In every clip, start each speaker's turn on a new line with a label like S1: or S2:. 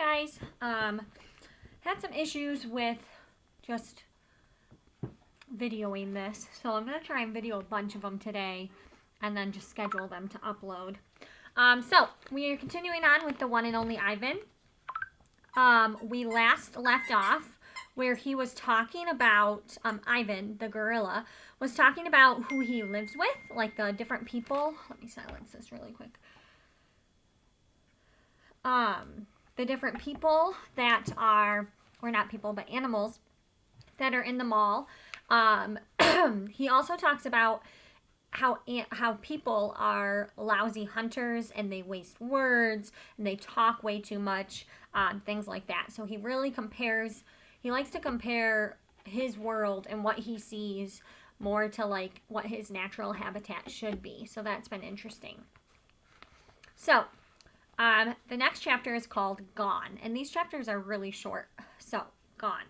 S1: guys. Had some issues with just videoing this, so I'm going to try and video a bunch of them today and then just schedule them to upload. So we are continuing on with the one and only Ivan. We last left off where he was talking about, Ivan, the gorilla, was talking about who he lives with, like the different people. Let me silence this really quick. The different people that are, or not people, but animals that are in the mall. He also talks about how people are lousy hunters and they waste words and they talk way too much, things like that. So he really compares, he likes to compare his world and what he sees more to like what his natural habitat should be. So that's been interesting. So the next chapter is called Gone, and these chapters are really short. So, Gone.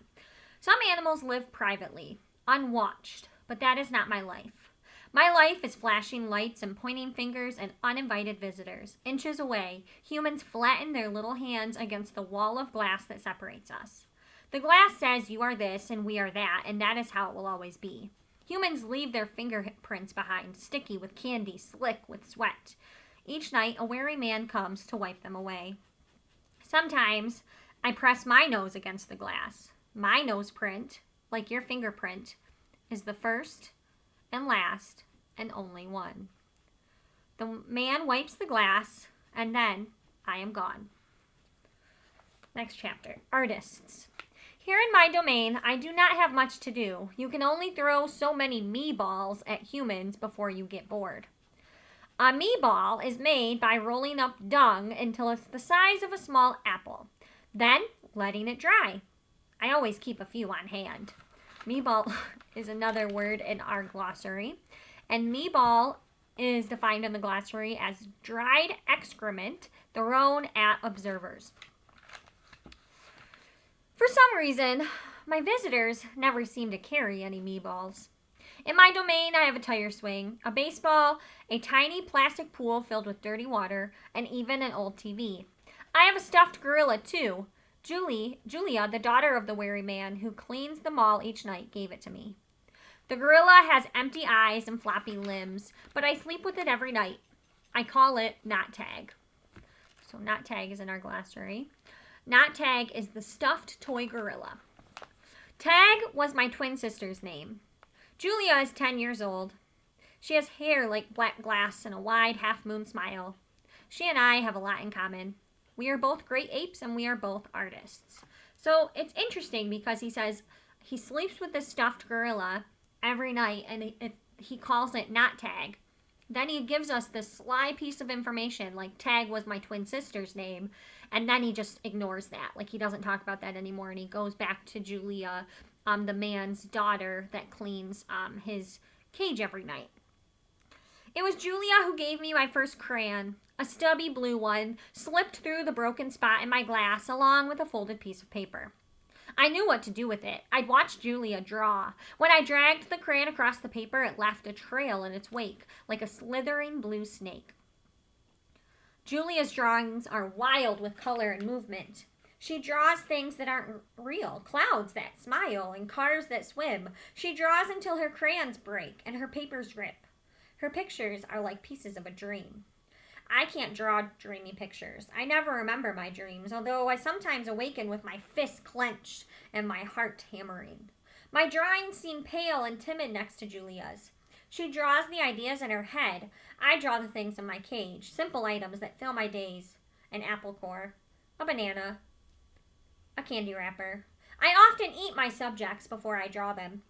S1: Some animals live privately, unwatched, but that is not my life. My life is flashing lights and pointing fingers and uninvited visitors. Inches away, humans flatten their little hands against the wall of glass that separates us. The glass says you are this and we are that, and that is how it will always be. Humans leave their fingerprints behind, sticky with candy, slick with sweat. Each night, a wary man comes to wipe them away. Sometimes, I press my nose against the glass. My nose print, like your fingerprint, is the first and last and only one. The man wipes the glass, and then I am gone. Next chapter, Artists. Here in my domain, I do not have much to do. You can only throw so many me balls at humans before you get bored. A me ball is made by rolling up dung until it's the size of a small apple, then letting it dry. I always keep a few on hand. Me ball is another word in our glossary, and me ball is defined in the glossary as dried excrement thrown at observers. For some reason, my visitors never seem to carry any me balls. In my domain, I have a tire swing, a baseball, a tiny plastic pool filled with dirty water, and even an old TV. I have a stuffed gorilla, too. Julia, the daughter of the wary man who cleans the mall each night, gave it to me. The gorilla has empty eyes and floppy limbs, but I sleep with it every night. I call it Not Tag. So Not Tag is in our glossary. Not Tag is the stuffed toy gorilla. Tag was my twin sister's name. Julia is 10 years old. She has hair like black glass and a wide half-moon smile. She and I have a lot in common. We are both great apes and we are both artists. So it's interesting because he says he sleeps with this stuffed gorilla every night and he calls it Not Tag. Then he gives us this sly piece of information like Tag was my twin sister's name, and then he just ignores that. Like he doesn't talk about that anymore, and he goes back to Julia, the man's daughter that cleans his cage every night. It was Julia who gave me my first crayon, a stubby blue one, slipped through the broken spot in my glass along with a folded piece of paper. I knew what to do with it. I'd watched Julia draw. When I dragged the crayon across the paper, it left a trail in its wake, like a slithering blue snake. Julia's drawings are wild with color and movement. She draws things that aren't real, clouds that smile and cars that swim. She draws until her crayons break and her papers rip. Her pictures are like pieces of a dream. I can't draw dreamy pictures. I never remember my dreams, although I sometimes awaken with my fists clenched and my heart hammering. My drawings seem pale and timid next to Julia's. She draws the ideas in her head. I draw the things in my cage, simple items that fill my days. An apple core, a banana, a candy wrapper. I often eat my subjects before I draw them.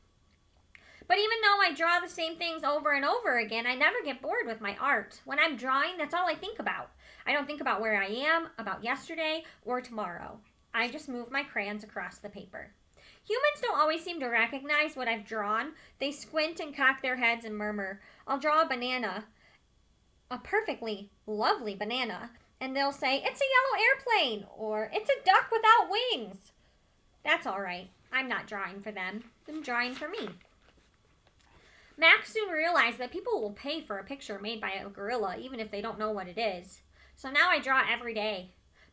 S1: But even though I draw the same things over and over again, I never get bored with my art. When I'm drawing, that's all I think about. I don't think about where I am, about yesterday, or tomorrow. I just move my crayons across the paper. Humans don't always seem to recognize what I've drawn. They squint and cock their heads and murmur. I'll draw a banana, a perfectly lovely banana, and they'll say, "It's a yellow airplane," or "It's a duck without wings." That's all right. I'm not drawing for them. I'm drawing for me. Max soon realized that people will pay for a picture made by a gorilla even if they don't know what it is. So now I draw every day.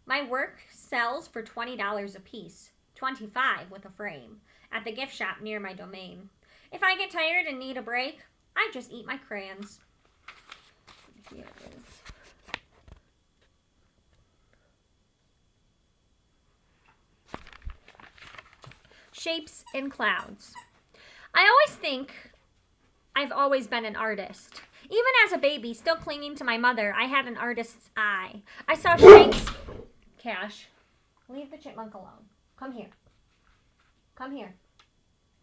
S1: My work sells for $20 a piece, 25 with a frame, at the gift shop near my domain. If I get tired and need a break, I just eat my crayons. Here it is. Shapes in clouds. I always think I've always been an artist. Even as a baby, still clinging to my mother, I had an artist's eye. I saw shapes. Cash, leave the chipmunk alone. Come here. Come here.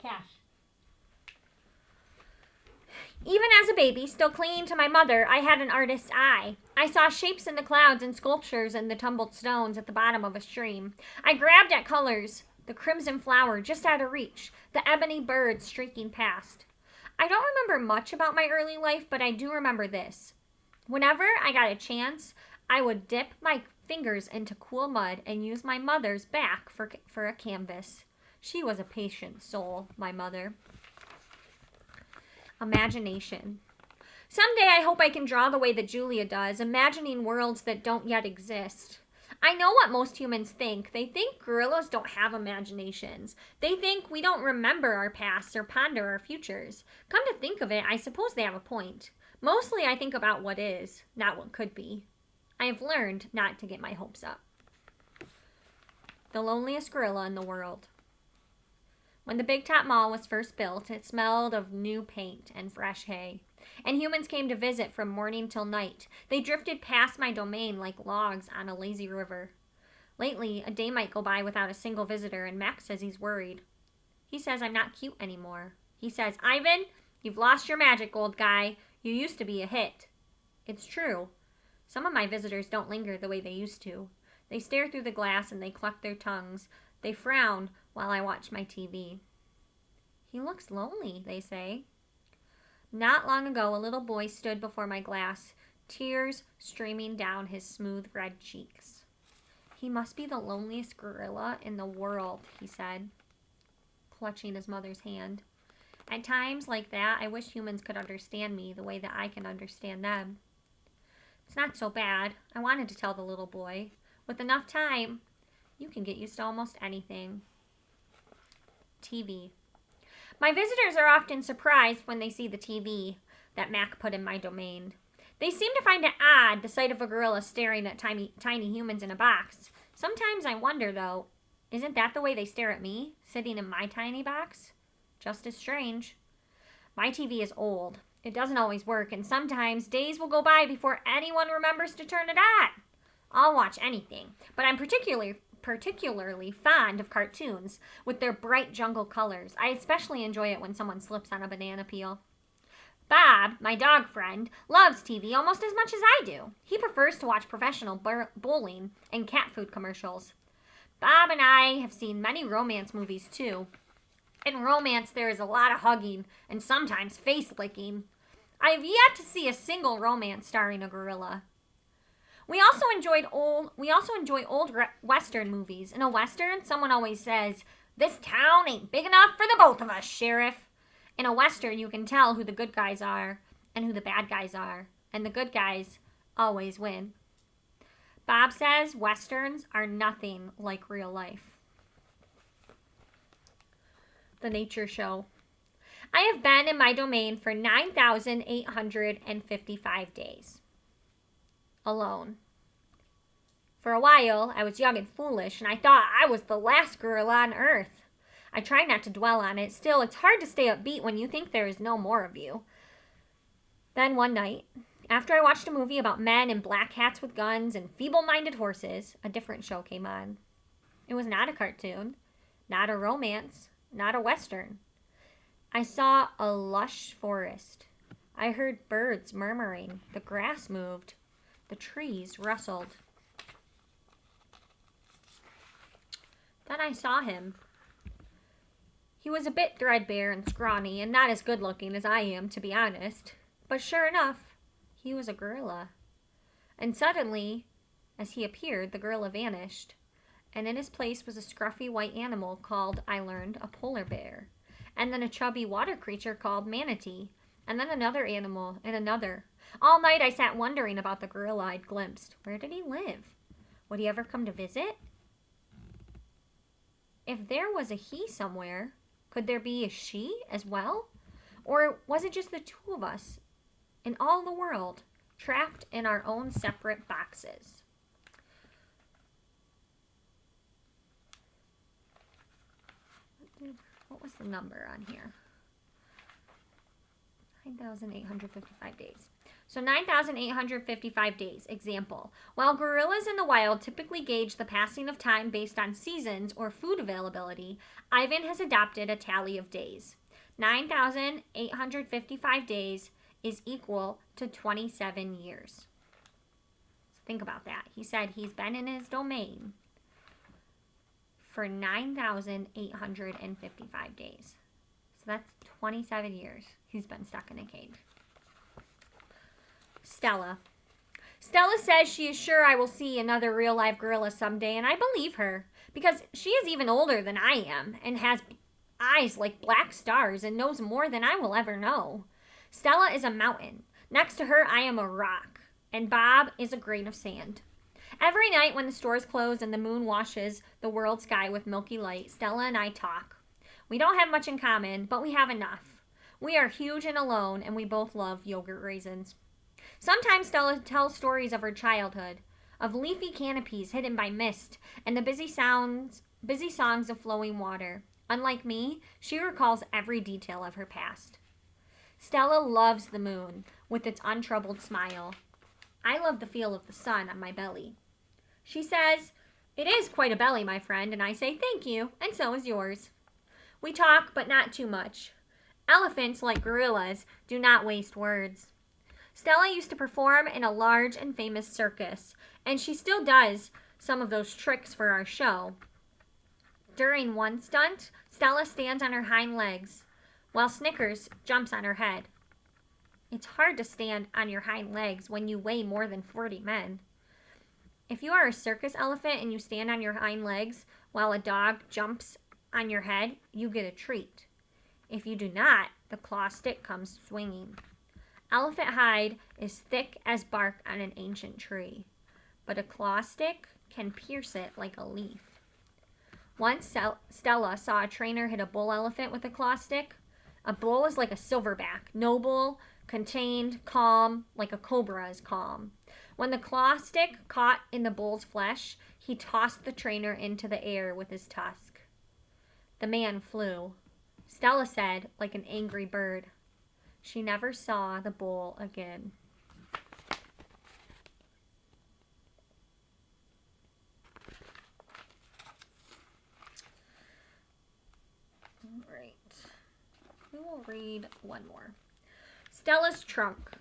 S1: Cash. Even as a baby, still clinging to my mother, I had an artist's eye. I saw shapes in the clouds and sculptures in the tumbled stones at the bottom of a stream. I grabbed at colors, the crimson flower just out of reach, the ebony bird streaking past. I don't remember much about my early life, but I do remember this. Whenever I got a chance, I would dip my fingers into cool mud and use my mother's back for a canvas. She was a patient soul, my mother. Imagination. Someday I hope I can draw the way that Julia does, imagining worlds that don't yet exist. I know what most humans think. They think gorillas don't have imaginations. They think we don't remember our pasts or ponder our futures. Come to think of it, I suppose they have a point. Mostly I think about what is, not what could be. I have learned not to get my hopes up. The loneliest gorilla in the world. When the Big Top Mall was first built, it smelled of new paint and fresh hay. And humans came to visit from morning till night. They drifted past my domain like logs on a lazy river. Lately, a day might go by without a single visitor, and Max says he's worried. He says I'm not cute anymore. He says, Ivan, you've lost your magic, old guy. You used to be a hit. It's true. Some of my visitors don't linger the way they used to. They stare through the glass and they cluck their tongues. They frown while I watch my TV. He looks lonely, they say. Not long ago, a little boy stood before my glass, tears streaming down his smooth red cheeks. He must be the loneliest gorilla in the world, he said, clutching his mother's hand. At times like that, I wish humans could understand me the way that I can understand them. It's not so bad, I wanted to tell the little boy. With enough time, you can get used to almost anything. TV. My visitors are often surprised when they see the TV that Mac put in my domain. They seem to find it odd, the sight of a gorilla staring at tiny humans in a box. Sometimes I wonder, though, isn't that the way they stare at me, sitting in my tiny box? Just as strange. My TV is old. It doesn't always work, and sometimes days will go by before anyone remembers to turn it on. I'll watch anything, but I'm particularly fond of cartoons with their bright jungle colors. I especially enjoy it when someone slips on a banana peel. Bob, my dog friend, loves TV almost as much as I do. He prefers to watch professional bowling and cat food commercials. Bob and I have seen many romance movies too. In romance, there is a lot of hugging and sometimes face licking. I have yet to see a single romance starring a gorilla. We also enjoy old Western movies. In a Western, someone always says, "This town ain't big enough for the both of us, Sheriff." In a Western, you can tell who the good guys are and who the bad guys are, and the good guys always win. Bob says Westerns are nothing like real life. The Nature Show. I have been in my domain for 9,855 days. Alone. For a while, I was young and foolish, and I thought I was the last gorilla on Earth. I try not to dwell on it. Still, it's hard to stay upbeat when you think there is no more of you. Then one night, after I watched a movie about men in black hats with guns and feeble-minded horses, a different show came on. It was not a cartoon, not a romance, not a Western. I saw a lush forest. I heard birds murmuring. The grass moved. The trees rustled. Then I saw him. He was a bit threadbare and scrawny and not as good looking as I am, to be honest. But sure enough, he was a gorilla. And suddenly, as he appeared, the gorilla vanished. And in his place was a scruffy white animal called, I learned, a polar bear. And then a chubby water creature called manatee. And then another animal and another. All night I sat wondering about the gorilla I'd glimpsed. Where did he live? Would he ever come to visit? If there was a he somewhere, could there be a she as well? Or was it just the two of us in all the world, trapped in our own separate boxes? What was the number on here? 9,855 days. So 9,855 days. Example. While gorillas in the wild typically gauge the passing of time based on seasons or food availability, Ivan has adopted a tally of days. 9,855 days is equal to 27 years. So think about that. He said he's been in his domain for 9,855 days. So that's 27 years he's been stuck in a cage. Stella. Stella says she is sure I will see another real live gorilla someday, and I believe her because she is even older than I am and has eyes like black stars and knows more than I will ever know. Stella is a mountain. Next to her, I am a rock, and Bob is a grain of sand. Every night when the stores close and the moon washes the world sky with milky light, Stella and I talk. We don't have much in common, but we have enough. We are huge and alone, and we both love yogurt raisins. Sometimes Stella tells stories of her childhood, of leafy canopies hidden by mist, and the busy songs of flowing water. Unlike me, she recalls every detail of her past. Stella loves the moon with its untroubled smile. I love the feel of the sun on my belly. She says, "It is quite a belly, my friend," and I say, "Thank you, and so is yours." We talk, but not too much. Elephants, like gorillas, do not waste words. Stella used to perform in a large and famous circus, and she still does some of those tricks for our show. During one stunt, Stella stands on her hind legs, while Snickers jumps on her head. It's hard to stand on your hind legs when you weigh more than 40 men. If you are a circus elephant and you stand on your hind legs while a dog jumps on your head, you get a treat. If you do not, the claw stick comes swinging. Elephant hide is thick as bark on an ancient tree, but a claw stick can pierce it like a leaf. Once Stella saw a trainer hit a bull elephant with a claw stick. A bull is like a silverback, noble, contained, calm, like a cobra is calm. When the claw stick caught in the bull's flesh, he tossed the trainer into the air with his tusk. The man flew. Stella said, like an angry bird. She never saw the bull again. All right. We will read one more. Stella's trunk.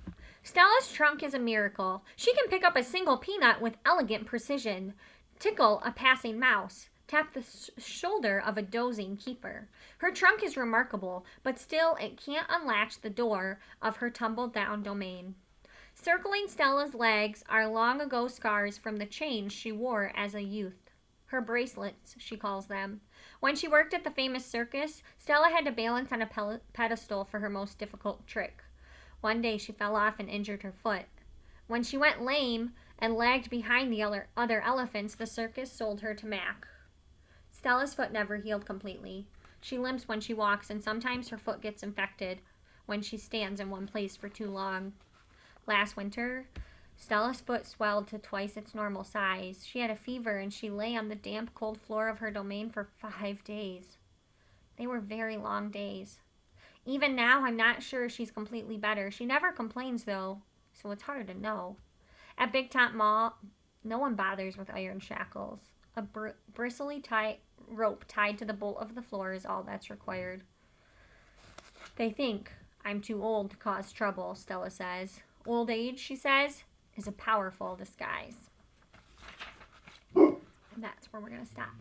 S1: Stella's trunk is a miracle. She can pick up a single peanut with elegant precision, tickle a passing mouse, tap the shoulder of a dozing keeper. Her trunk is remarkable, but still it can't unlatch the door of her tumbled-down domain. Circling Stella's legs are long-ago scars from the chains she wore as a youth. Her bracelets, she calls them. When she worked at the famous circus, Stella had to balance on a pedestal for her most difficult trick. One day she fell off and injured her foot. When she went lame and lagged behind the other elephants, the circus sold her to Mac. Stella's foot never healed completely. She limps when she walks, and sometimes her foot gets infected when she stands in one place for too long. Last winter, Stella's foot swelled to twice its normal size. She had a fever, and she lay on the damp, cold floor of her domain for 5 days. They were very long days. Even now, I'm not sure she's completely better. She never complains, though, so it's hard to know. At Big Top Mall, no one bothers with iron shackles. A bristly rope tied to the bolt of the floor is all that's required. They think I'm too old to cause trouble, Stella says. Old age, she says, is a powerful disguise. And that's where we're going to stop.